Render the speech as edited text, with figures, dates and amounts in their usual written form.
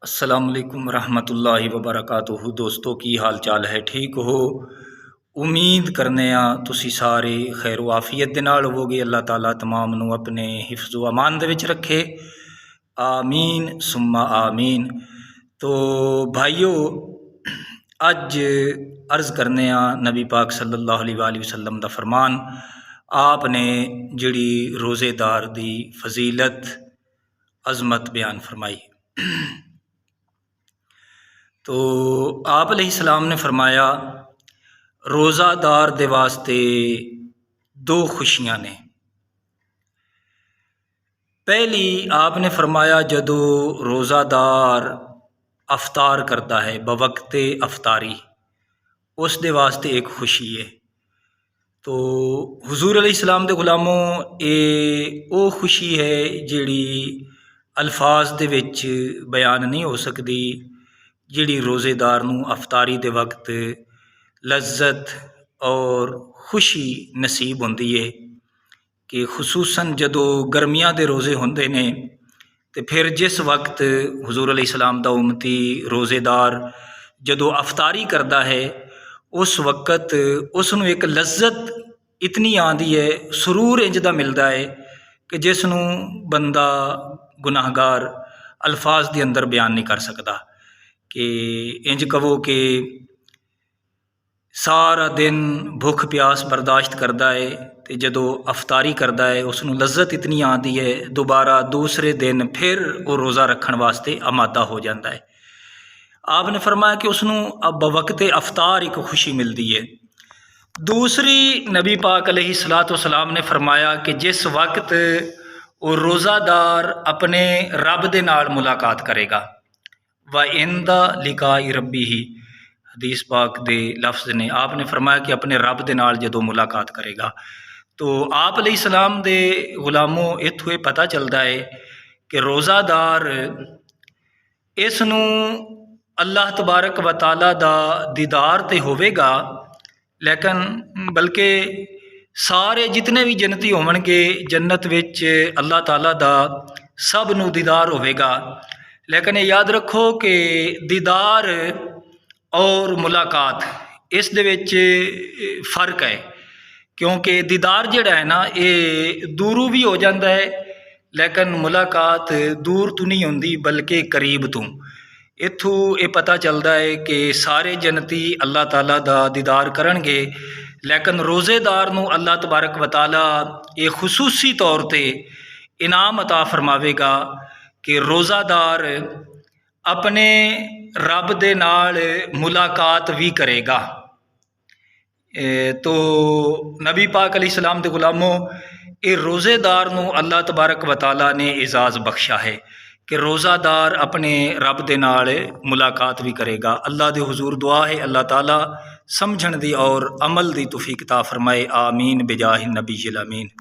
अस्सलामुअलैकुम रहमतुल्लाहि वबरकातुहू। दोस्तों की हाल चाल है, ठीक हो? उम्मीद करने तुसी सारे खैर आफियत दे नाल होवोगे। अल्लाह ताला तमाम नू अपने हिफ्ज़ व अमान दे विच रखे, आमीन सुम्मा आमीन। तो भाइयों, अज अर्ज़ करने नबी पाक सल्लल्लाहु अलैहि वसल्लम दा फरमान। आपने जिहड़ी रोज़ेदार दी फजीलत अज़मत बयान फरमाई। तो आप अलैहिस्सलाम ने फरमाया, रोज़ादार दे वास्ते दो खुशियाँ ने। पहली आपने फरमाया, जदों रोज़ादार अफ्तार करता है बवक्ते अफ्तारी, उस दे वास्ते एक खुशी है। तो हुज़ूर अलैहिस्सलाम दे गुलामों, ये वो खुशी है जिहड़ी अल्फाज दे विच बयान नहीं हो सकती, जिहड़ी रोज़ेदार नू अफ्तारी दे वक्त लज्जत और खुशी नसीब होंदी है। कि खुसूसन जदों गर्मियां दे रोज़े होंदे ने, तो फिर जिस वक्त हुज़ूर अलैहिस्सलाम दा उम्मती रोज़ेदार जदों अफ्तारी करता है, उस वक्त उसनू एक लज्जत इतनी आती है, सुरूर इंज दा मिलता है कि जिसनू बंदा गुनाहगार अल्फाज के अंदर बयान नहीं कर सकता। कि इंज कहो कि सारा दिन भुख प्यास बर्दाश्त करता है, तो जदों अफ्तारी करता है उसनू लज्जत इतनी आती है, दोबारा दूसरे दिन फिर वो रोज़ा रखने वास्ते आमादा हो जाता है। आपने फरमाया कि उसनू अब बवक्ते अफ्तार एक खुशी मिलती है। दूसरी, नबी पाक अलैहिस्सलातु वस्सलाम ने फरमाया कि जिस वक्त वो रोज़ादार अपने रब दे नाल मुलाकात करेगा, व इंदा लिकाई रब्बी ही, हदीस पाक दे लफ्ज़ ने, आपने फरमाया कि अपने रब दे नाल जदों मुलाकात करेगा। तो आप अलैहिस्सलाम दे गुलामों, इत्थों ये पता चलता है कि रोज़ादार इसनू अल्लाह तबारक व तआला दा दीदार तो होवेगा, लेकिन बल्कि सारे जितने भी जन्नती होवणगे जन्नत विच अल्लाह ताला दा सब नू दीदार होवेगा। लेकिन याद रखो कि दीदार और मुलाकात इस दे विच फ़र्क है। क्योंकि दीदार जिहड़ा है ना, ये दूरों भी हो जाता है, लेकिन मुलाकात दूर तो नहीं होंदी बल्कि करीब तो। इत्थों ये पता चलता है कि सारे जन्नती अल्लाह ताला दा दीदार करनगे, लेकिन रोज़ेदार नू अल्लाह तबारक व तआला ये खुसूसी तौर पर इनाम अता फरमावेगा कि रोज़ादार अपने रब दे नाल मुलाकात भी करेगा। तो नबी पाक अलैहिस्सलाम दे गुलामों, ये रोज़ेदार नू अल्लाह तबारक व तआला ने एजाज़ बख्शा है कि रोज़ादार अपने रब दे नाल मुलाकात भी करेगा। अल्लाह दे हुजूर दुआ है, अल्लाह ताला समझण दी और अमल दी तौफीक अता फरमाए। आमीन बिजाहि नबी अमीन।